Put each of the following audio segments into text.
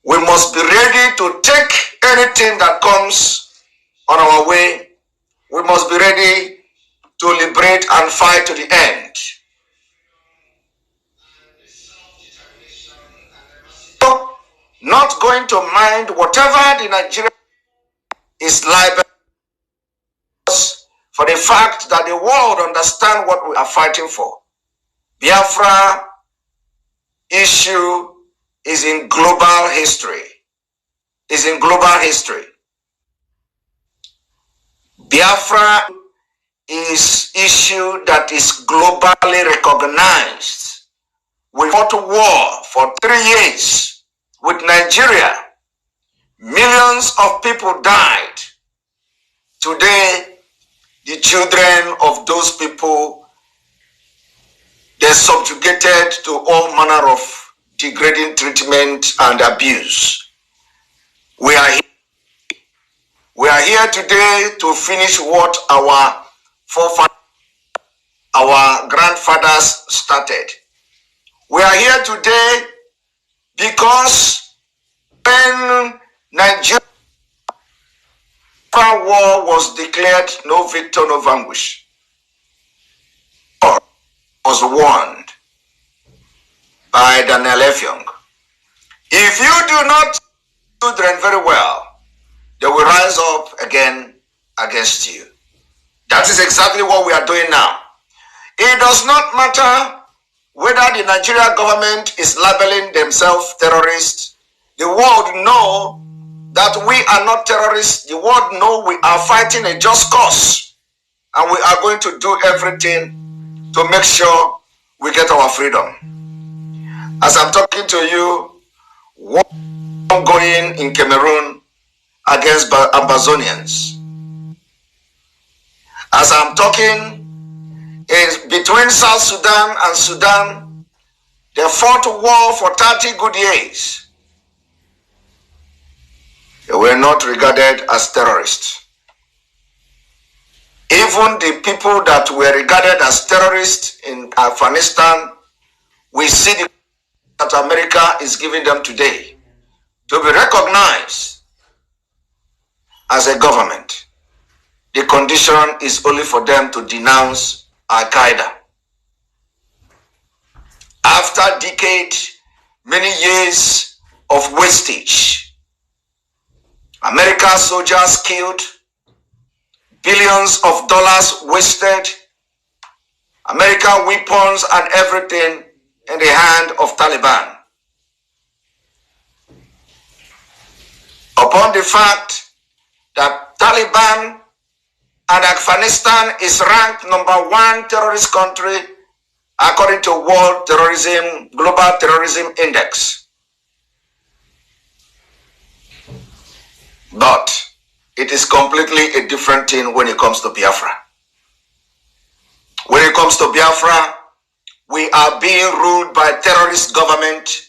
We must be ready to take anything that comes on our way. We must be ready to liberate and fight to the end. Not going to mind whatever the Nigerian is liable for the fact that the world understand what we are fighting for. Biafra issue is in global history. Is in global history. Biafra is issue that is globally recognized. We fought a war for 3 years with Nigeria. Millions of people died. Today, the children of those people, they're subjugated to all manner of degrading treatment and abuse. We are here today to finish what our forefathers, our grandfathers started. We are here today because when Nigeria war was declared, no victor, no vanquish, was warned by Daniel Effiong. If you do not do children very well, they will rise up again against you. That is exactly what we are doing now. It does not matter whether the Nigerian government is labeling themselves terrorists. The world know that we are not terrorists. The world know we are fighting a just cause. And we are going to do everything to make sure we get our freedom. As I'm talking to you, war going in Cameroon against Ambazonians. As I'm talking, between South Sudan and Sudan, they fought a war for 30 good years. They were not regarded as terrorists. Even the people that were regarded as terrorists in Afghanistan, we see that America is giving them today to be recognized as a government. The condition is only for them to denounce Al-Qaeda. After decades, many years of wastage, American soldiers killed, billions of dollars wasted, American weapons and everything in the hand of Taliban. Upon the fact that Taliban and Afghanistan is ranked #1 terrorist country according to World Terrorism, Global Terrorism Index. But it is completely a different thing when it comes to Biafra. When it comes to Biafra, we are being ruled by terrorist government.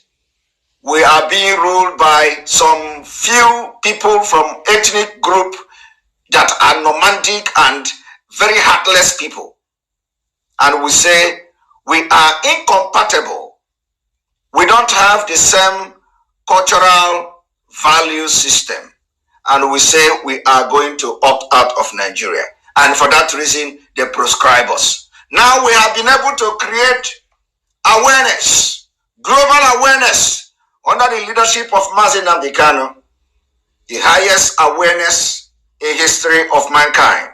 We are being ruled by some few people from ethnic group that are nomadic and very heartless people. And we say we are incompatible. We don't have the same cultural value system. And we say we are going to opt out of Nigeria. And for that reason, they proscribe us. Now we have been able to create awareness, global awareness, under the leadership of Mazi Nnamdi Kanu, the highest awareness in history of mankind,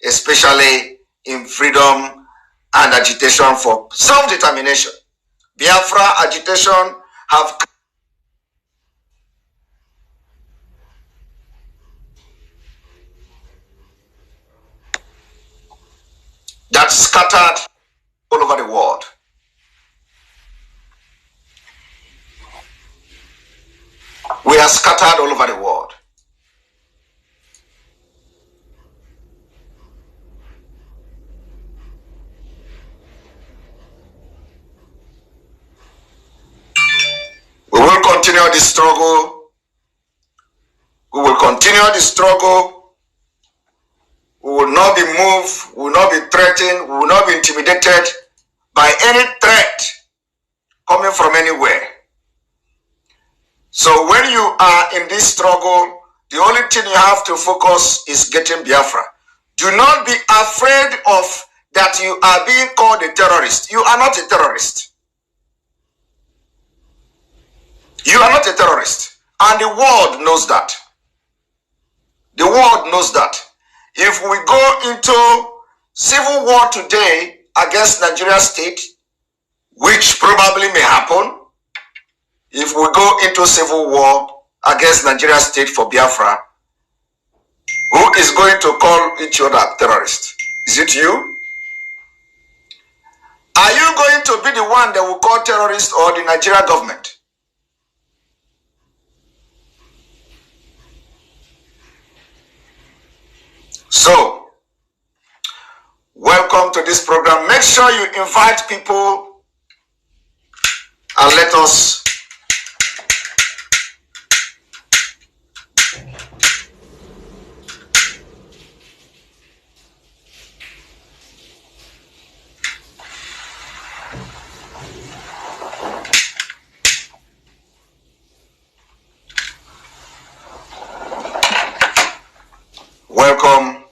especially in freedom and agitation for self-determination. Biafra agitation have that scattered all over the world. We are scattered all over the world. We will continue the struggle. We will continue the struggle. We will not be moved. We will not be threatened. We will not be intimidated by any threat coming from anywhere. So when you are in this struggle, the only thing you have to focus is getting Biafra. Do not be afraid of that you are being called a terrorist. You are not a terrorist. You are not a terrorist. And the world knows that. The world knows that. If we go into civil war today against Nigeria state, which probably may happen, if we go into civil war against Nigeria state for Biafra, who is going to call each other terrorist? Is it you? Are you going to be the one that will call terrorist or the Nigeria government? So, welcome to this program. Make sure you invite people and let us welcome.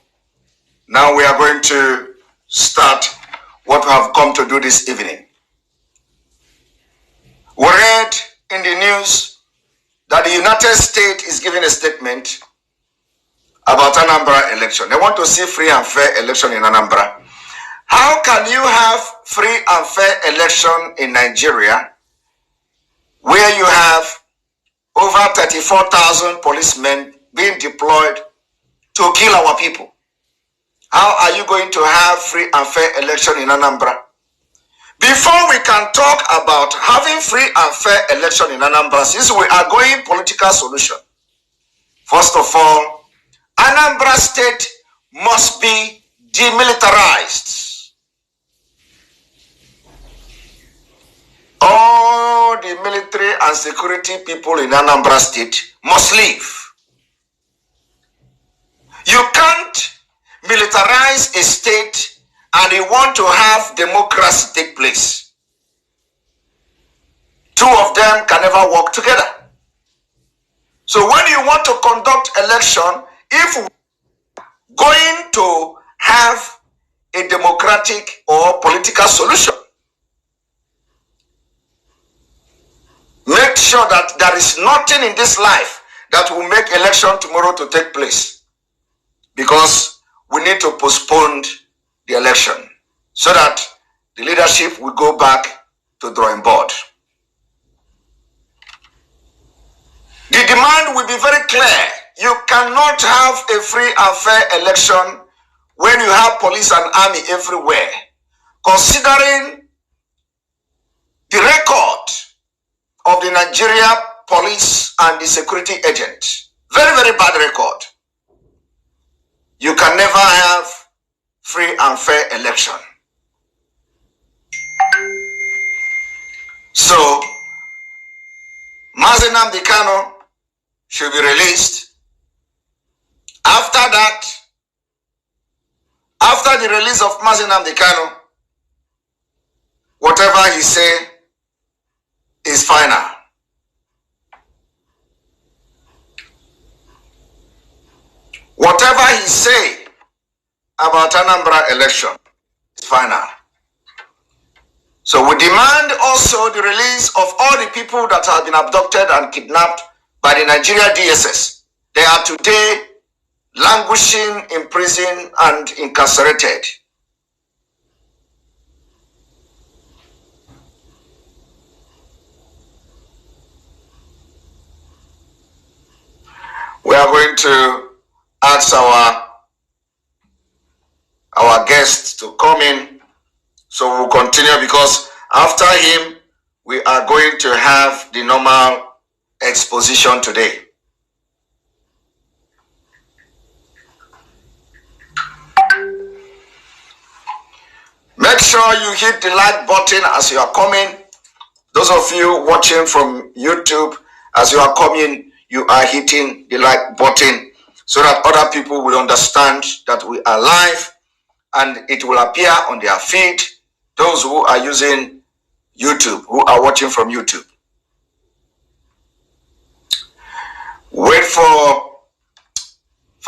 Now we are going to start what we have come to do this evening. We read in the news that the United States is giving a statement about Anambra election. They want to see free and fair election in Anambra. How can you have free and fair election in Nigeria where you have over 34,000 policemen being deployed to kill our people? How are you going to have free and fair election in Anambra? Before we can talk about having free and fair election in Anambra, since we are going political solution, first of all, Anambra state must be demilitarized. All the military and security people in Anambra state must leave. You can't militarize a state and you want to have democracy take place. Two of them can never work together. So when you want to conduct election, if we're going to have a democratic or political solution, make sure that there is nothing in this life that will make election tomorrow to take place, because we need to postpone the election so that the leadership will go back to drawing board. The demand will be very clear. You cannot have a free and fair election when you have police and army everywhere, considering the record of the Nigeria police and the security agent. Very, very bad record. You can never have free and fair election. So, Mazi Nnamdi Kanu should be released. After that, after the release of Mazi Nnamdi Kanu, whatever he say is final. Whatever he say about Anambra election is final. So we demand also the release of all the people that have been abducted and kidnapped by the Nigeria DSS. They are today languishing in prison and incarcerated. We are going to ask our guests to come in, so we'll continue, because after him we are going to have the normal exposition today. Make sure you hit the like button as you are coming. Those of you watching from YouTube, as you are coming, you are hitting the like button so that other people will understand that we are live and it will appear on their feed. Those who are using YouTube, who are watching from YouTube.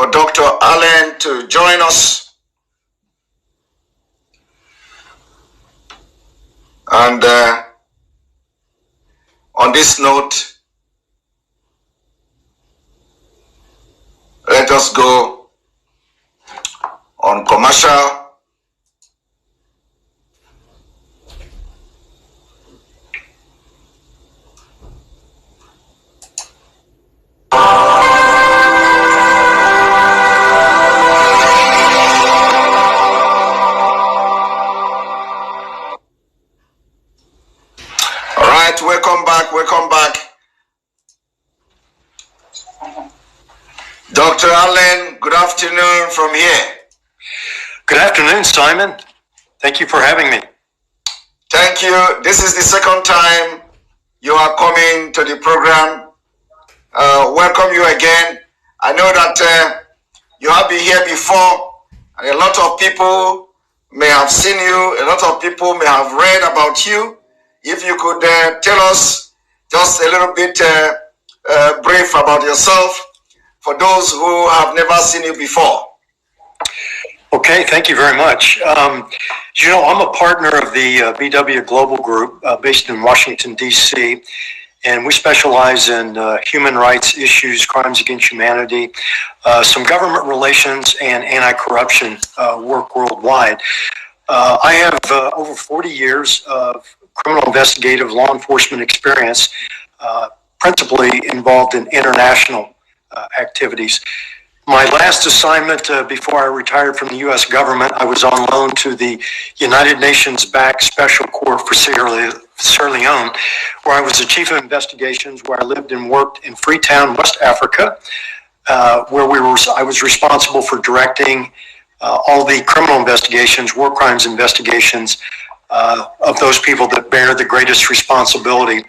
for Dr. Allen to join us. And on this note, let us go on commercial. Welcome back. Dr. Allen, good afternoon from here. Good afternoon, Simon. Thank you for having me. Thank you. This is the second time you are coming to the program. Welcome you again. I know that you have been here before, and a lot of people may have seen you, a lot of people may have read about you. If you could tell us just a little bit brief about yourself for those who have never seen you before. Okay, thank you very much. You know, I'm a partner of the BW Global Group based in Washington, D.C., and we specialize in human rights issues, crimes against humanity, some government relations, and anti-corruption work worldwide. I have over 40 years of criminal investigative law enforcement experience, principally involved in international activities. My last assignment before I retired from the U.S. government, I was on loan to the United Nations-backed Special Corps for Sierra Leone, where I was the chief of investigations, where I lived and worked in Freetown, West Africa, where I was responsible for directing all the criminal investigations, war crimes investigations of those people that bear the greatest responsibility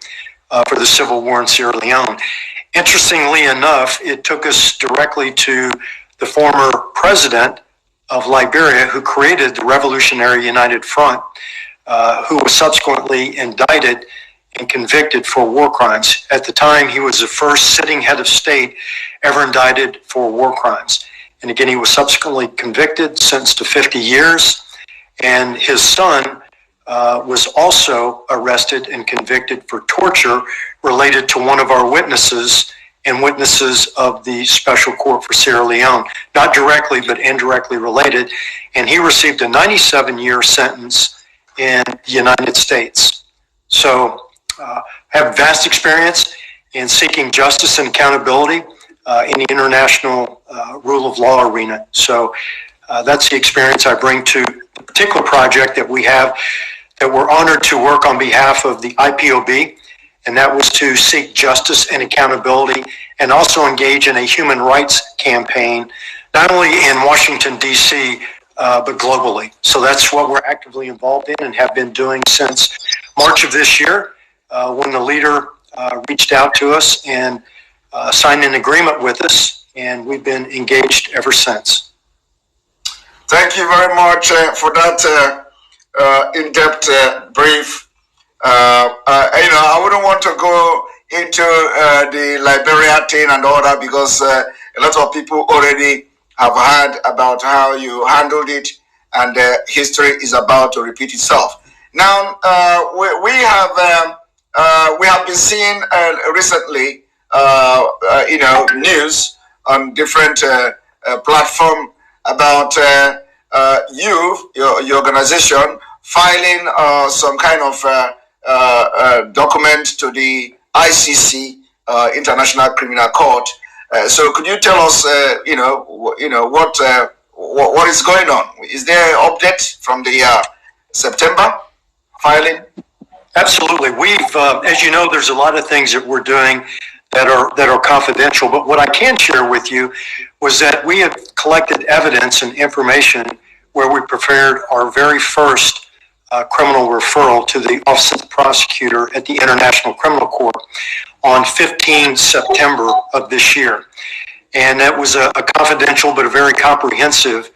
for the civil war in Sierra Leone. Interestingly enough, it took us directly to the former president of Liberia, who created the Revolutionary United Front, who was subsequently indicted and convicted for war crimes. At the time, he was the first sitting head of state ever indicted for war crimes. And again, he was subsequently convicted, sentenced to 50 years, and his son was also arrested and convicted for torture related to one of our witnesses and witnesses of the Special Court for Sierra Leone, not directly but indirectly related, and he received a 97-year sentence in the United States. So I have vast experience in seeking justice and accountability in the international rule of law arena. So that's the experience I bring to the particular project that we have, that we're honored to work on behalf of the IPOB, and that was to seek justice and accountability and also engage in a human rights campaign, not only in Washington, D.C., but globally. So that's what we're actively involved in and have been doing since March of this year, when the leader reached out to us and signed an agreement with us, and we've been engaged ever since. Thank you very much for that in-depth brief. I wouldn't want to go into the Liberia thing and all that, because a lot of people already have heard about how you handled it, and history is about to repeat itself. Now, we have been seeing recently, news on different platforms about your organization filing some kind of document to the ICC, International Criminal Court. So could you tell us, what is going on? Is there an update from the September filing? Absolutely. We've, as you know, there's a lot of things that we're doing that are confidential. But what I can share with you was that we have collected evidence and information where we prepared our very first criminal referral to the Office of the Prosecutor at the International Criminal Court on 15 September of this year. And that was a confidential but a very comprehensive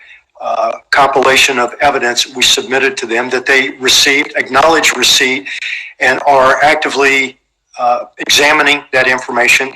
compilation of evidence we submitted to them that they received, acknowledged receipt, and are actively examining that information.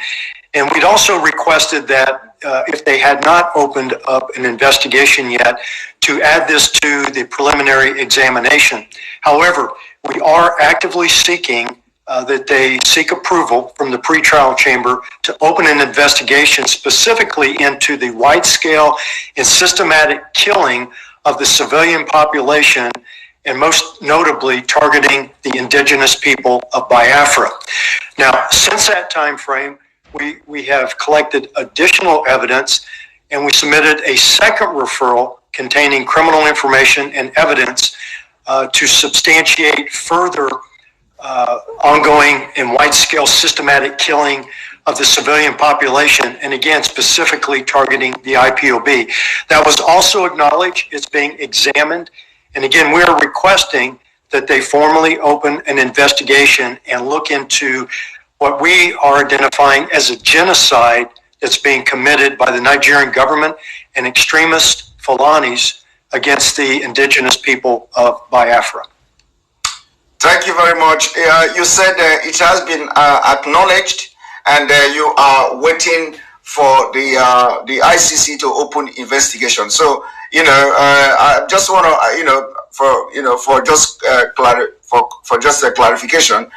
And we'd also requested that if they had not opened up an investigation yet, to add this to the preliminary examination. However, we are actively seeking that they seek approval from the pretrial chamber to open an investigation specifically into the wide-scale and systematic killing of the civilian population, and most notably targeting the indigenous people of Biafra. Now, since that time frame, we have collected additional evidence, and we submitted a second referral containing criminal information and evidence to substantiate further ongoing and wide-scale systematic killing of the civilian population, and again, specifically targeting the IPOB. That was also acknowledged. It's being examined. And again, we are requesting that they formally open an investigation and look into what we are identifying as a genocide that's being committed by the Nigerian government and extremist Fulanis against the indigenous people of Biafra. Thank you very much. You said it has been acknowledged, and you are waiting for the ICC to open investigation. So I just want to for just a clarification.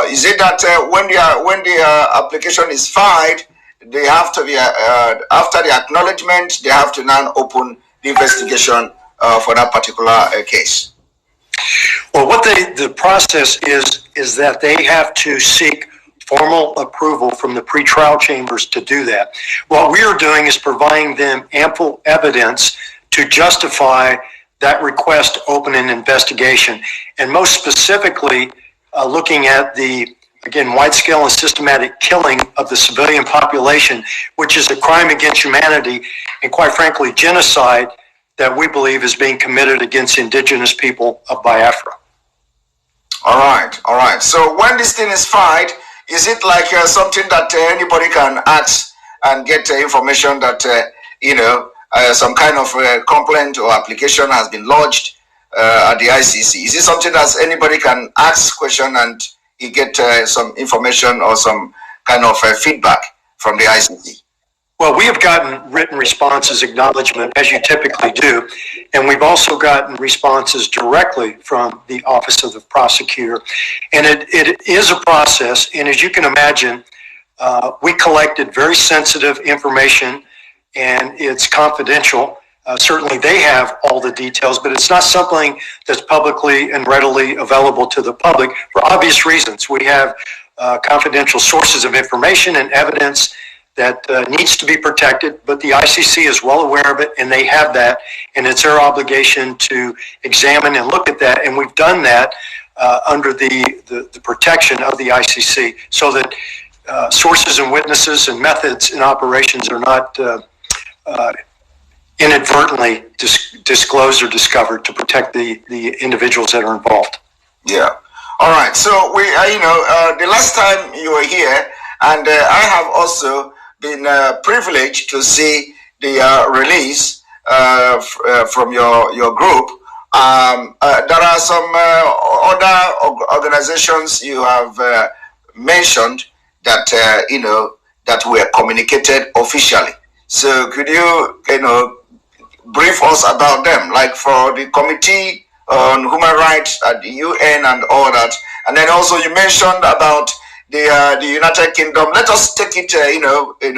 Is it that when the application is filed, they have to be after the acknowledgement, they have to now open the investigation for that particular case? Well, what the process is that they have to seek formal approval from the pretrial chambers to do that. What we are doing is providing them ample evidence to justify that request to open an investigation, and most specifically looking at the, again, wide-scale and systematic killing of the civilian population, which is a crime against humanity and, quite frankly, genocide that we believe is being committed against indigenous people of Biafra. All right. So when this thing is filed, is it like something that anybody can ask and get information that, some kind of complaint or application has been lodged at the ICC? Is it something that anybody can ask question and you get some information or some kind of feedback from the ICC? Well, we have gotten written responses, acknowledgement, as you typically do, and we've also gotten responses directly from the Office of the Prosecutor. And it is a process, and as you can imagine, we collected very sensitive information, and it's confidential. Certainly they have all the details, but it's not something that's publicly and readily available to the public for obvious reasons. We have confidential sources of information and evidence that needs to be protected, but the ICC is well aware of it, and they have that, and it's their obligation to examine and look at that, and we've done that under the protection of the ICC, so that sources and witnesses and methods and operations are not inadvertently disclosed or discovered, to protect the individuals that are involved. Yeah. All right. So we, the last time you were here, and I have also been privileged to see the release from your group. There are some other organizations you have mentioned that that were communicated officially. So could you brief us about them, like for the Committee on Human Rights at the UN and all that, and then also you mentioned about the United Kingdom. Let us take it,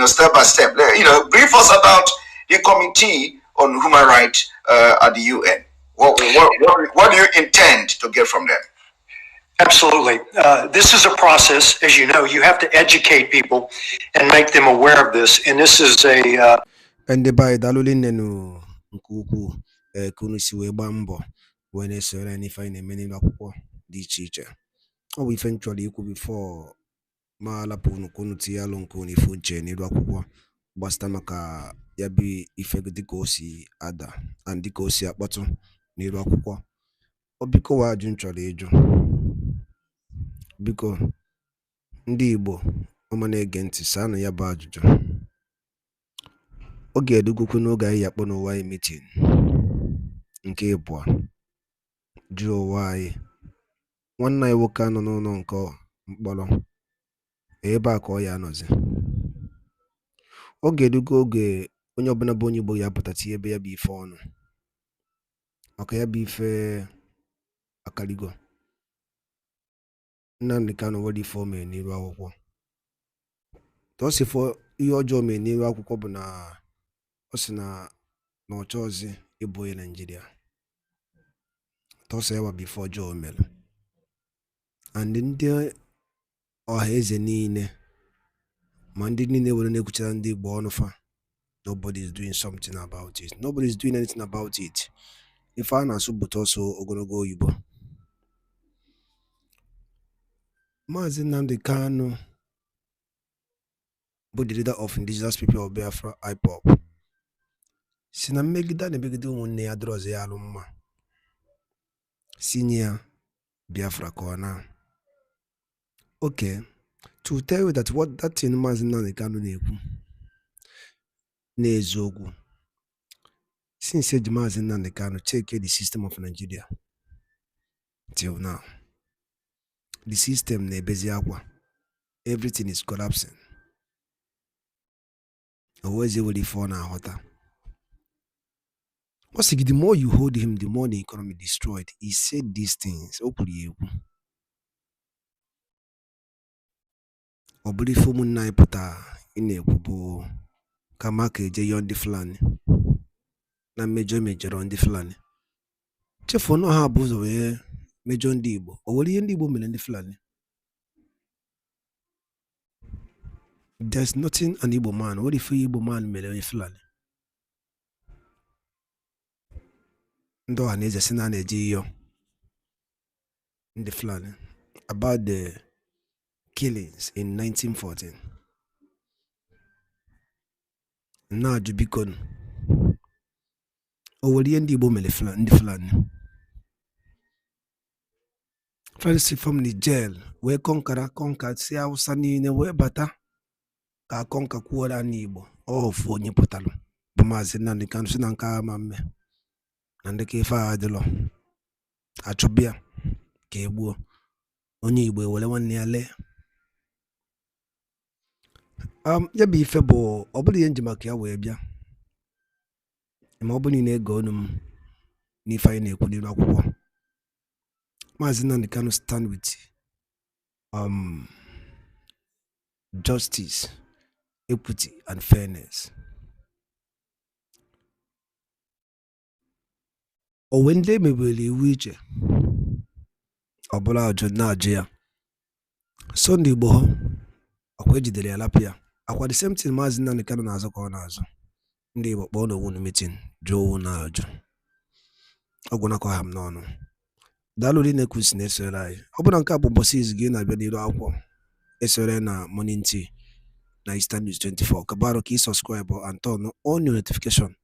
step by step. Brief us about the Committee on Human Rights at the UN. What do you intend to get from them? Absolutely. This is a process, as you know. You have to educate people and make them aware of this. And this is a... And by Dalulin Nkuku, Kunisi Webambo, when it's any fine many akwụkwọ dị iche iche. We eventually ikwu before ma lapụ nnukwu tiyalụ nke onifu nche n'iru akwụkwọ gbasịta maka ya bụ ife dịka o si ada and dịka o si akpọtụ n'iru akwụkwọ. Biko wa ajụ nchọrọ ịjụ, biko ndị Igbo ọma na-ege ntị saa na ya bụ ajụjụ. Oge edugokwu n'oge anyị yakpọ n'ụwa anyị meeting nke ịbụọ jụọ ụwa anyị nwanne anyị nwoke anọ n'ụlọ nke mkpọrọ ebe a ka ọ ya anọzi. oge erugo oge onye ọbụla bụ onye Igbo ya pụta tie ebe ya bụ ife ọnụ maka ya bụ ife akarigo. Nnamdi Kanu nwere ife o mere n'iru akwụkwọ tọsifọ ihe ọjọọ mere n'iru akwụkwọ bụ na ọ sị na ọ chọọzi ịbụ onye Naijiria tọsọ ya bụ ife ọjọọ mere and ndị ọha eze niile ma ndị niile were na-ekwuchara ndị Igbo ọnụ fa, nobody is doing something about it. Nobody is doing anything about it. Ife a na-asụ bụ tọsọ ogologo oyibo. Maazị Nnamdi Kanu bụ the leader of indigenous people of Biafra IPOB si na mmegide na-emegide ụmụnne ya dịrị ọzọ ya alụ mma si nye ya Biafra ka ọ na. Okay, to tell you that what that thing Maazị Nnamdi Kanu na-ekwu n'eziokwu, since eji Maazị Nnamdi Kanu check the system of Nigeria till now, the system na-ebezi akwa, everything is collapsing. Always ewere ife ọ na-aghọta. Once again, the more you hold him, the more the economy destroyed. He said these things. O kwuru ya ekwu. Ọ bụrụ ife ụmụnna anyị pụta ị na-ekwu bụ kama ka eje yọọ ndị Fulani na mejọrọ ndị Fulani. Chefuo na ha bụ ụzọ wee mejọ ndị Igbo. O nwere ihe ndị Igbo mere ndị Fulani? There's nothing an Igbo man. What if Igbo man mere onye Fulani? Ndị ọhaneze si na na-eje ịyọ ndị Fulani about the killings in 1914. Na-ajụ biko o nwere ihe ndị Igbo mere ndị Fulani? First from the jail wee kọnka si Hausa niile wee bata ka kọnka kwuola n'Igbo. Ofu onye pụtara bụ Maazị Nnamdi Kanu si na nke ama mme na ndị ka ife a adịlọ achọbịa ka egbuo onye Igbo ewere nwanne ya lee. Ya bụ ife bụ ọ bụrụ ihe nji maka ya wee bịa ma ọ bụrụ na ege ọnụ m n'ife anyị na-ekwu n'iru akwụkwọ. Maazị Nnamdi Kanu stand with justice, equity and fairness. O wee ndị emebere iwu iche ọ bụla ajụ na-ajụ ya so ndị Igbo ha ọkwa ejidere ya lapụ ya akwa the same thing Maazị Nnamdi Kanu na-azụ ka ọ na-azụ. Ndị Igbo kpọọ n'owu na meeting jụọ owu na-ajụ ọgwụ nakọ ha m n'ọnụ. Daalụ ri na-ekwusi na-esore anyị. Ọ bụla nke a bụ ụbọchị izu gị na-abịa n'iru akwụkwọ esore na Morning Tea na Eastern News 24 kabaro ka ị subscribe and turn on your notification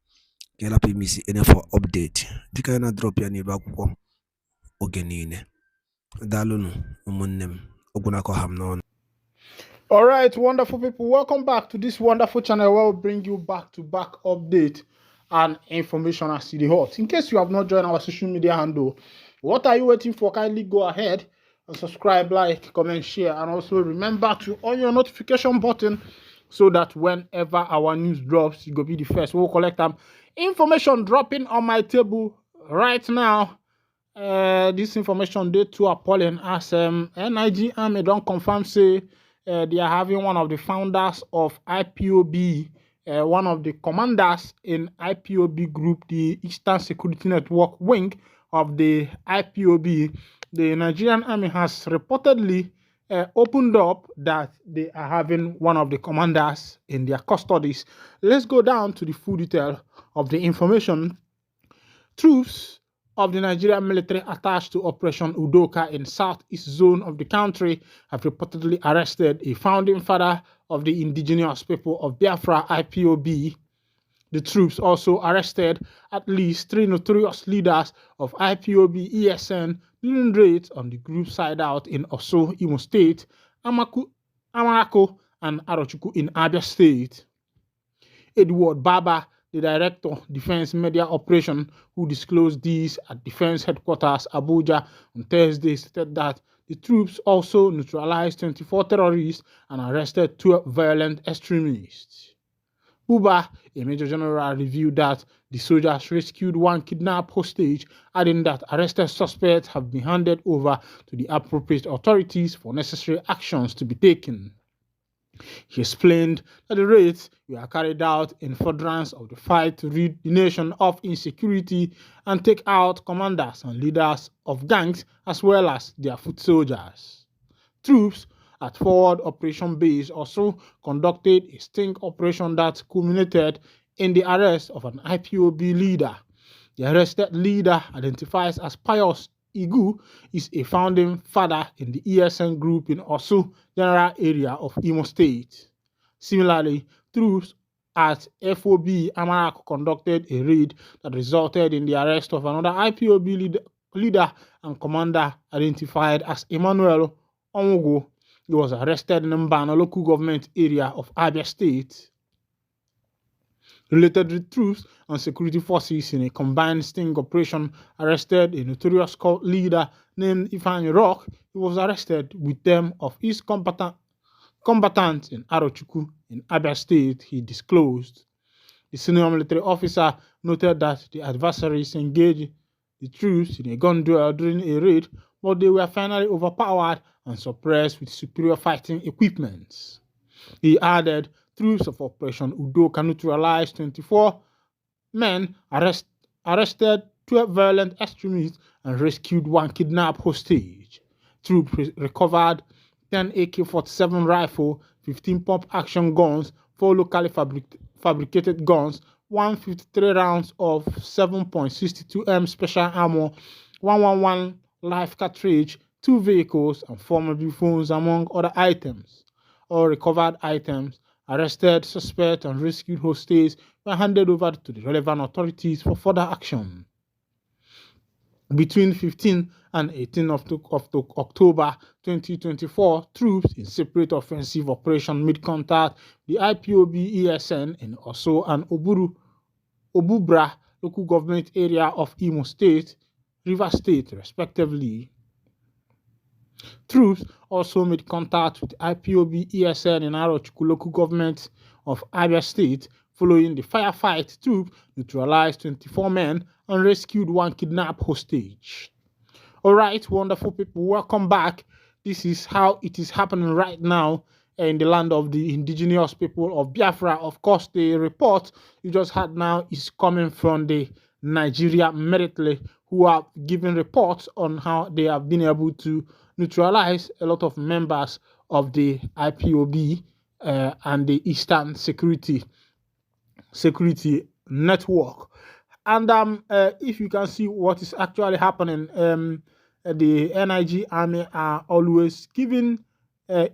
ka ịlapụ imisi for update dịka ya na drop ya n'iru akwụkwọ oge niile. Daalụnụ ụmụnne m ọgwụ nakọ ha m n'ọnụ. All right, wonderful people. Welcome back to this wonderful channel where we bring you back-to-back update and information as to the hot. In case you have not joined our social media handle, what are you waiting for? Kindly go ahead and subscribe, like, comment, share, and also remember to on your notification button so that whenever our news drops, you go be the first. We'll collect information dropping on my table right now. This information they too appalling as NIG Army don't confirm say they are having one of the founders of IPOB, one of the commanders in IPOB group, the Eastern Security Network wing of the IPOB. The Nigerian Army has reportedly opened up that they are having one of the commanders in their custodies. Let's go down to the full detail of the information. Troops of the Nigerian military attached to Operation Udoka in southeast zone of the country have reportedly arrested a founding father of the indigenous people of Biafra IPOB. The troops also arrested at least 3 notorious leaders of IPOB ESN during raids on the group's hideout in Oso, Imo State, Amarako, and Arochukwu in Abia State. Edward Baba, the director, Defense Media Operation, who disclosed this at Defense Headquarters, Abuja, on Thursday, stated that the troops also neutralized 24 terrorists and arrested 12 violent extremists. Buba, a major general, revealed that the soldiers rescued one kidnapped hostage, adding that arrested suspects have been handed over to the appropriate authorities for necessary actions to be taken. He explained that the raids were carried out in furtherance of the fight to rid the nation of insecurity and take out commanders and leaders of gangs as well as their foot soldiers. Troops at Forward Operation Base also conducted a sting operation that culminated in the arrest of an IPOB leader. The arrested leader, identified as Pius Igu, is a founding father in the ESN group in Osu General Area of Imo State. Similarly, troops at FOB Amarak conducted a raid that resulted in the arrest of another IPOB leader and commander identified as Emmanuel Onwogo. He was arrested in Mbano local government area of Abia State. Related with troops and security forces in a combined sting operation arrested a notorious cult leader named Ifeanyi Rock. He was arrested with them of his combatants in Arochukwu in Abia State, he disclosed. The senior military officer noted that the adversaries engaged the troops in a gun duel during a raid, but they were finally overpowered and suppressed with superior fighting equipment. He added, troops of Operation Udo neutralized 24 men, arrested 12 violent extremists, and rescued one kidnapped hostage. Troops recovered 10 AK-47 rifle, 15 pump-action guns, 4 locally fabricated guns, 153 rounds of 7.62M special ammo, 111 live cartridge, 2 vehicles, and 4 mobile phones, among other items. All recovered items, arrested suspects, and rescued hostages were handed over to the relevant authorities for further action. Between 15 and 18 of October 2024, troops in separate offensive operation made contact the IPOB ESN in Oso and Obubra local government area of Imo State, River State, respectively. Troops also made contact with IPOB ESN in Arochukwu local government of Abia State. Following the firefight, troops neutralized 24 men and rescued one kidnapped hostage. All right, wonderful people, welcome back. This is how it is happening right now in the land of the indigenous people of Biafra. Of course, the report you just had now is coming from the Nigeria military, who are giving reports on how they have been able to neutralize a lot of members of the IPOB and the Eastern Security Network. And if you can see what is actually happening, the NIG army are always giving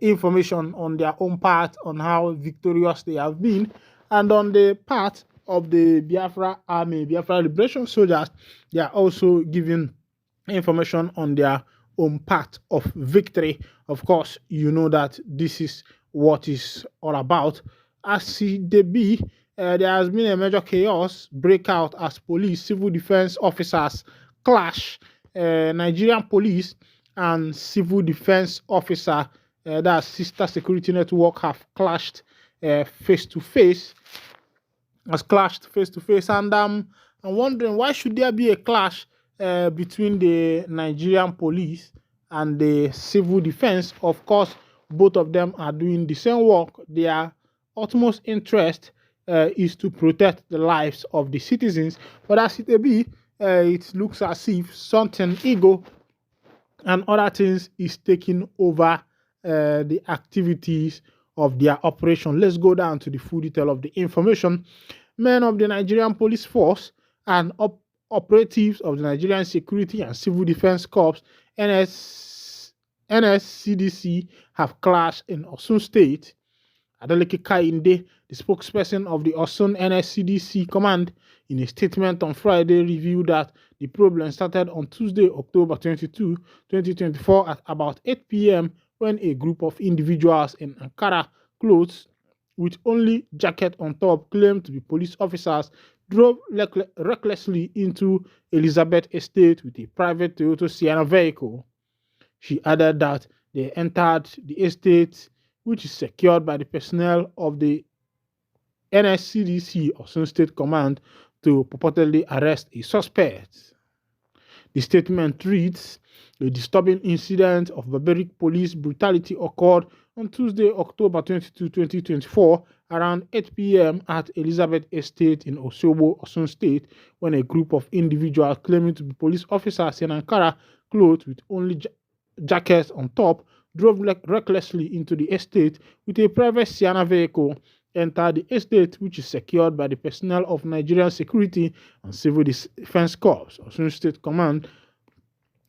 information on their own part on how victorious they have been, and on the part of the Biafra army, Biafra Liberation Soldiers, they are also giving information on their own part of victory. Of course, you know that this is what is all about. As they be, there has been a major chaos breakout as police, civil defense officers clash. Nigerian police and civil defense officer, that sister security network, have clashed face to face. And I'm wondering, why should there be a clash between the Nigerian police and the civil defense? Of course, both of them are doing the same work. Their utmost interest is to protect the lives of the citizens. But as it may be, it looks as if something ego and other things is taking over the activities of their operation. Let's go down to the full detail of the information. Men of the Nigerian Police Force and operatives of the Nigerian Security and Civil Defense Corps, NSCDC, have clashed in Osun State. Adeleke Kainde, the spokesperson of the Osun NSCDC command, in a statement on Friday, revealed that the problem started on Tuesday, October 22, 2024 at about 8 p.m. when a group of individuals in Ankara clothes with only jacket on top, claimed to be police officers, drove recklessly into Elizabeth Estate with a private Toyota Sienna vehicle. She added that they entered the estate, which is secured by the personnel of the NSCDC Osun State Command to purportedly arrest a suspect. The statement reads, a disturbing incident of barbaric police brutality occurred on Tuesday, October 22, 2024, around 8 p.m. at Elizabeth Estate in Osogbo, Osun State, when a group of individuals claiming to be police officers in Ankara, clothed with only jackets on top, drove recklessly into the estate with a private Sienna vehicle, entered the estate, which is secured by the personnel of Nigerian Security and Civil Defense Corps, Osun State Command,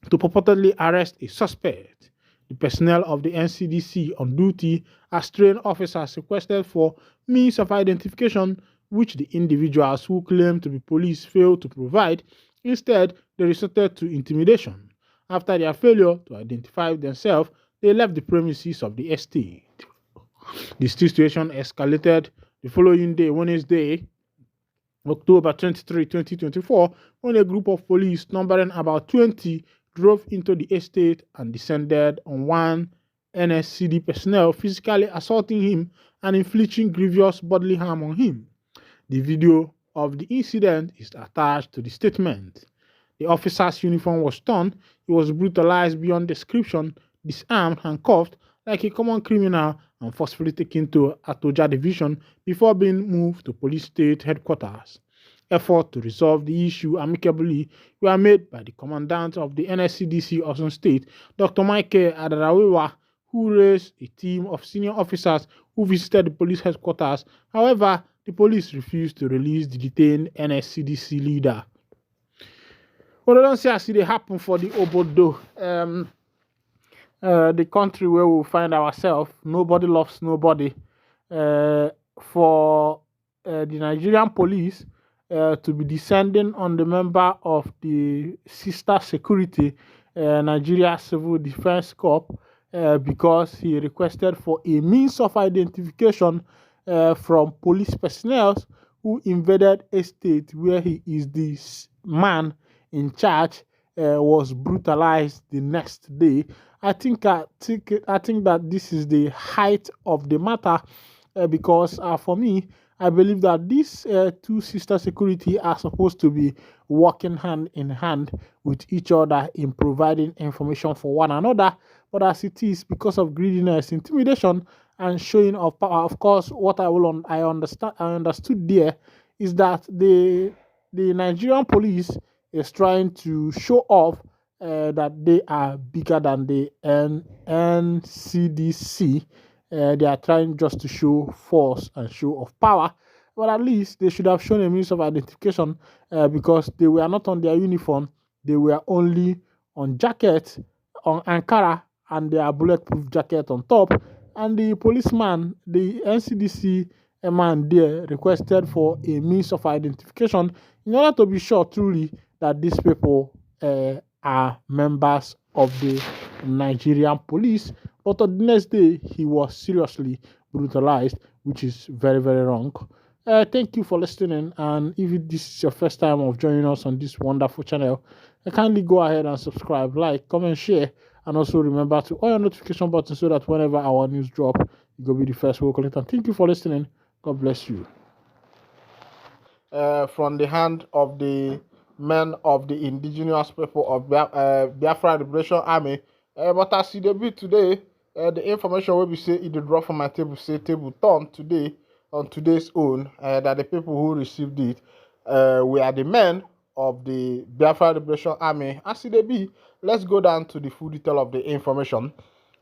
to purportedly arrest a suspect. The personnel of the NCDC on duty as trained officers requested for means of identification, which the individuals who claim to be police failed to provide. Instead, they resorted to intimidation. After their failure to identify themselves, they left the premises of the estate. The situation escalated the following day, Wednesday, October 23, 2024, when a group of police numbering about 20 drove into the estate and descended on one NSCD personnel, physically assaulting him and inflicting grievous bodily harm on him. The video of the incident is attached to the statement. The officer's uniform was torn, he was brutalized beyond description, disarmed, handcuffed like a common criminal, and forcefully taken to Atoja Division before being moved to police state headquarters. Efforts to resolve the issue amicably were made by the commandant of the NSCDC Osun State, Dr. Michael Adarawewa, who raised a team of senior officers who visited the police headquarters. However, the police refused to release the detained NSCDC leader. Well, I don't see as it happen for the Obodo, the country where we find ourselves. Nobody loves nobody. For the Nigerian police to be descending on the member of the sister security, Nigeria Civil Defense Corps, because he requested for a means of identification from police personnel who invaded a state where he is the man in charge, was brutalized the next day. I think that this is the height of the matter, because for me, I believe that these two sister security are supposed to be working hand in hand with each other in providing information for one another. But as it is, because of greediness, intimidation, and showing of power, of course, what I understood there is that the Nigerian police is trying to show off that they are bigger than the NCDC. They are trying just to show force and show of power. But at least they should have shown a means of identification, because they were not on their uniform. They were only on jacket, on Ankara, and their bulletproof jacket on top. And the policeman, the NCDC man there, requested for a means of identification in order to be sure truly that these people are members of the Nigerian police. But on the next day, he was seriously brutalized, which is very, very wrong. Thank you for listening. And if this is your first time of joining us on this wonderful channel, kindly go ahead and subscribe, like, comment, share, and also remember to on your notification button so that whenever our news drop, you will be the first to collect. And thank you for listening. God bless you. From the hand of the men of the indigenous people of Biafra Liberation Army. But as you debut today, the information will be say it drop from my table, say table turn today on today's own, that the people who received it were the men of the Biafra Liberation Army. As it be, let's go down to the full detail of the information.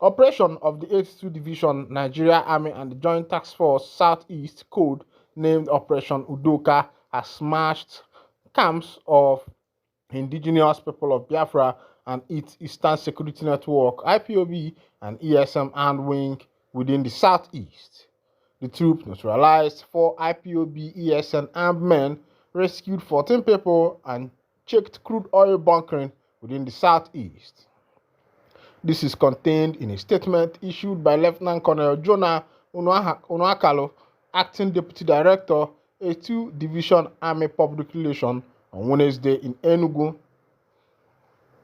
Operation of the 82 Division Nigeria Army and the Joint Task Force Southeast Code, named Operation Udoka, has smashed camps of indigenous people of Biafra and its Eastern Security Network, IPOB, and ESM armed wing within the southeast. The troops neutralized 4 IPOB ESN armed men, rescued 14 people, and checked crude oil bunkering within the southeast. This is contained in a statement issued by Lieutenant Colonel Jonah Unuakalo, Acting Deputy Director, 82 Division Army Public Relations, on Wednesday in Enugu.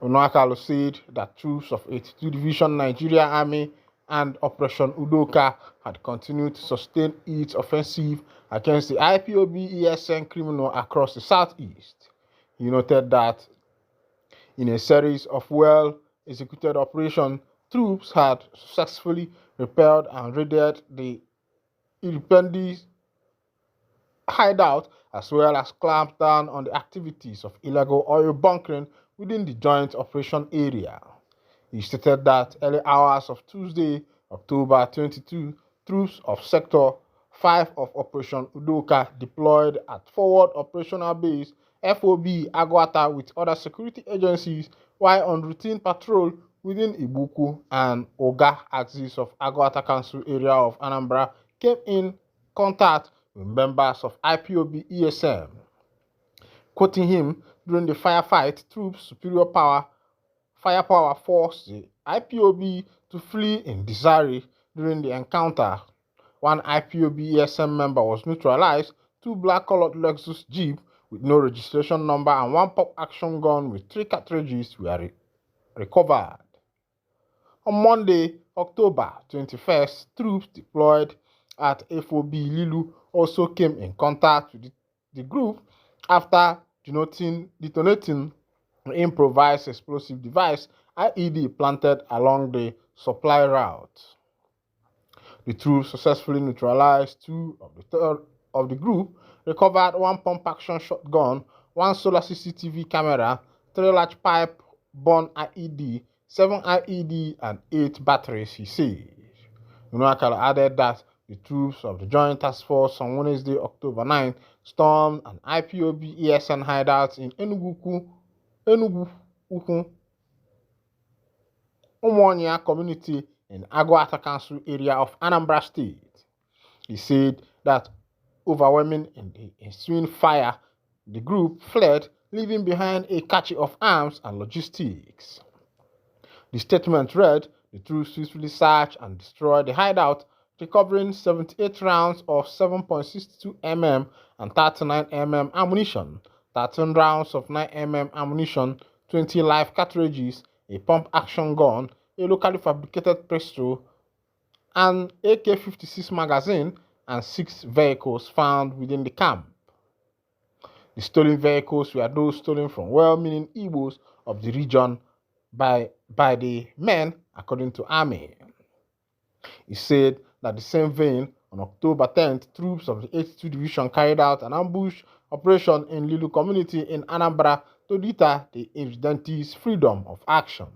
Unuakalo said that troops of 82 Division Nigeria Army and Operation Udoka had continued to sustain its offensive against the IPOB ESN criminal across the southeast. He noted that in a series of well-executed operations, troops had successfully repelled and raided the independent hideout as well as clamped down on the activities of illegal oil bunkering within the joint operation area. He stated that early hours of Tuesday, October 22, troops of Sector 5 of Operation Udoka deployed at Forward Operational Base FOB Agwata with other security agencies while on routine patrol within Ibuku and Oga axis of Agwata Council area of Anambra came in contact with members of IPOB ESM. Quoting him, during the firefight, troops firepower forced the IPOB to flee in disarray. During the encounter, one IPOB ESM member was neutralized, two black-colored Lexus Jeep with no registration number and one pop-action gun with 3 cartridges were recovered. On Monday, October 21st, troops deployed at FOB Lilu also came in contact with the group after detonating an improvised explosive device IED planted along the supply route. The troops successfully neutralized 2 of the group, recovered 1 pump-action shotgun, 1 solar CCTV camera, 3 large pipe-borne IED, 7 IED, and 8 batteries, he said. Unakala added that the troops of the Joint Task Force on Wednesday, October 9, stormed an IPOB ESN hideout in Enugu Umuonia community in Agwata Council area of Anambra State. He said that overwhelming in the ensuing fire, the group fled, leaving behind a cache of arms and logistics. The statement read, the troops swiftly searched and destroyed the hideout, recovering 78 rounds of 7.62 mm and 39 mm ammunition, 13 rounds of 9 mm ammunition, 20 live cartridges, a pump-action gun, a locally fabricated pistol, an AK-56 magazine, and 6 vehicles found within the camp. The stolen vehicles were those stolen from well-meaning Igbos of the region by the men, according to Army. He said that the same vein, on October 10th, troops of the 82 Division carried out an ambush operation in Lilu community in Anambra to deter the insurgents' freedom of action.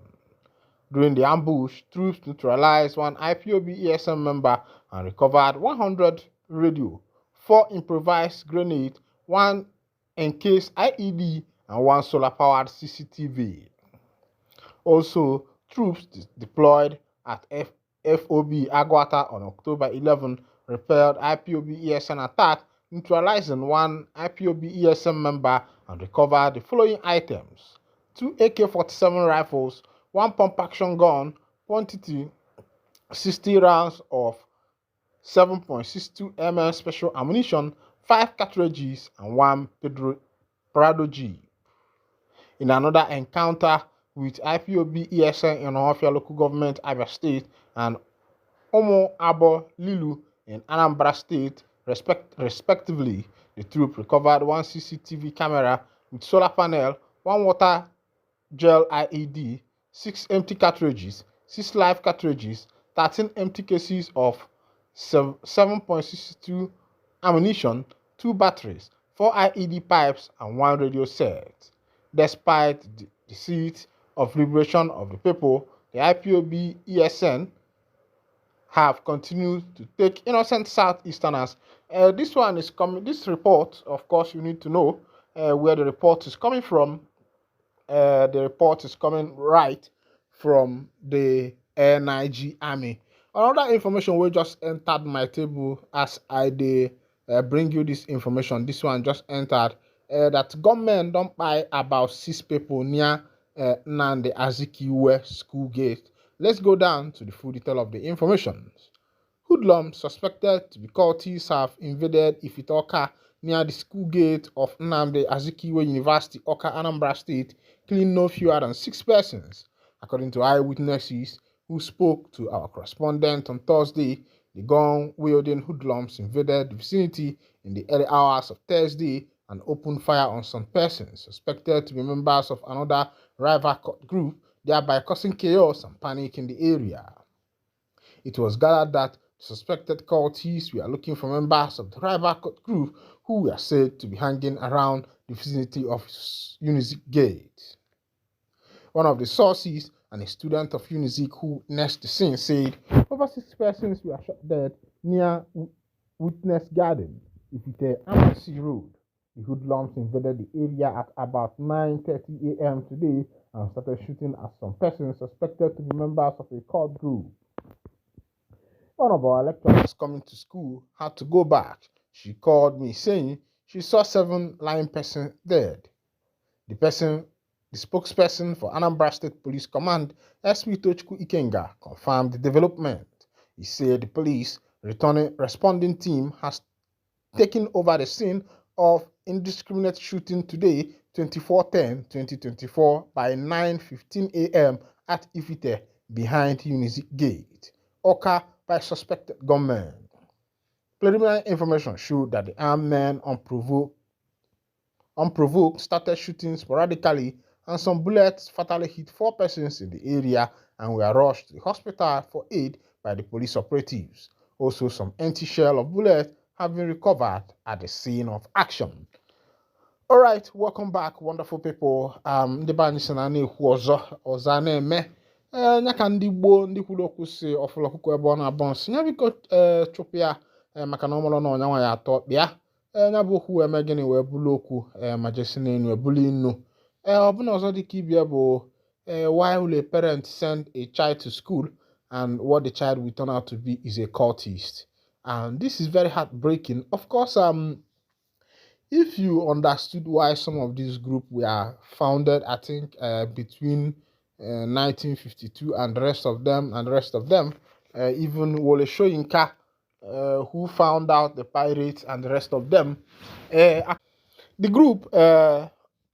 During the ambush, troops neutralized 1 IPOB ESM member and recovered 100 radio, 4 improvised grenades, 1 encased IED, and 1 solar-powered CCTV. Also, troops deployed at FOB Agwata on October 11 repelled IPOB ESN attack, neutralizing 1 IPOB ESM member and recovered the following items: 2 AK-47 rifles, 1 pump-action gun, quantity 60 rounds of 7.62 mm special ammunition, 5 cartridges, and 1 Prado Jeep. In another encounter with IPOB ESN in Ohafia local government, Abia State, and Omo Abo Lilu in Anambra State, respectively, the troop recovered 1 CCTV camera with solar panel, 1 water gel IED, 6 empty cartridges, 6 live cartridges, 13 empty cases of 7.62 ammunition, 2 batteries, 4 IED pipes, and 1 radio set. Despite the deceit of liberation of the people, the IPOB ESN have continued to take innocent Southeasterners. This one is coming. This report, of course, you need to know where the report is coming from. The report is coming right from the NIG Army. Another information we just entered my table as I bring you this information. This one just entered that government don't buy about 6 people near Nande Azikiwe school gate. Let's go down to the full detail of the information. Hoodlums suspected to be cultists have invaded Ifitoka near the school gate of Nnamdi Azikiwe University, Oka, Anambra State, killing no fewer than 6 persons. According to eyewitnesses who spoke to our correspondent on Thursday. The gun-wielding hoodlums invaded the vicinity in the early hours of Thursday and opened fire on some persons suspected to be members of another rival cult group, thereby causing chaos and panic in the area. It was gathered that suspected cultists were looking for members of the rival cult group who were said to be hanging around the vicinity of Unizik Gate. One of the sources and a student of Unizik who witnessed the scene said over 6 persons were shot dead near Witness Garden, Ifite Amasi Road. The hoodlums invaded the area at about 9:30 a.m. today and started shooting at some persons suspected to be members of a cult group. One of our lecturers coming to school had to go back. She called me saying she saw 7 lying persons dead. The spokesperson for Anambra State Police Command, SP Tochukwu Ikenga, confirmed the development. He said the police responding team has taken over the scene of indiscriminate shooting today, 24/10/2024, by 9:15 a.m. at Ifite behind Unizik Gate, Oka, by suspected gunmen. Preliminary information showed that the armed men unprovoked started shooting sporadically, and some bullets fatally hit 4 persons in the area and were rushed to the hospital for aid by the police operatives. Also, some empty shell of bullets have been recovered at the scene of action. All right, welcome back, wonderful people. Ndị be anyị si na na-ekwu ọzọ na-eme nya ka ndị Igbo ndị kwuru okwu si ọfụlụ ọkụkọ ebe ọ na-abọ nsị ya biko chụpụ ya maka na ọ mụrụ na ọnyanwa ya atọ kpịa nya bụ okwu eme gịnị wee bụrụ okwu ma jesi n'enu ebulu inu ọbụna ọzọ dịka ibia bụ why will a parent send a child to school and what the child will turn out to be is a cultist. And this is very heartbreaking. Of course, if you understood why some of these groups were founded, I think between 1952 and the rest of them, even Wole Soyinka, who found out the pirates and the rest of them, the group,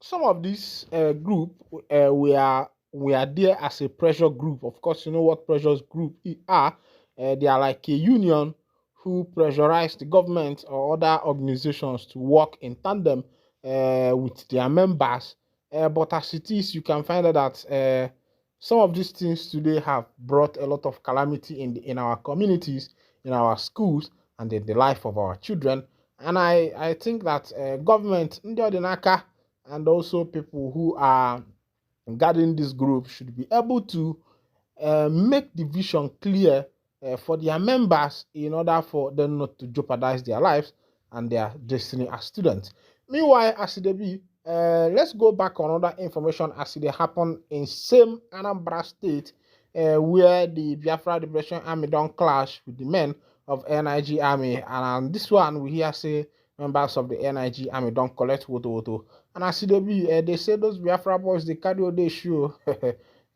some of these group were there as a pressure group. Of course, you know what pressure group are. They are like a union who pressurize the government or other organizations to work in tandem with their members. But as it is, you can find out that some of these things today have brought a lot of calamity in our communities, in our schools, and in the life of our children. And I think that government, and also people who are guarding this group should be able to make the vision clear for their members in order for them not to jeopardize their lives and their destiny as students. Meanwhile, as it be, let's go back on other information as it happened in same Anambra State where the Biafra Liberation Army don't clash with the men of NIG Army. And this one we hear say members of the NIG Army don't collect Woto. And as it be, they say those Biafra boys, they carry all their shoe.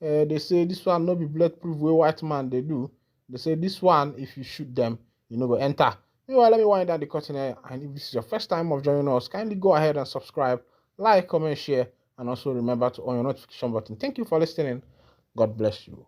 They say this one no be bulletproof way white man they do. They say this one, if you shoot them, you know go enter. Meanwhile, let me wind down the curtain here. And if this is your first time of joining us, kindly go ahead and subscribe, like, comment, share, and also remember to on your notification button. Thank you for listening. God bless you.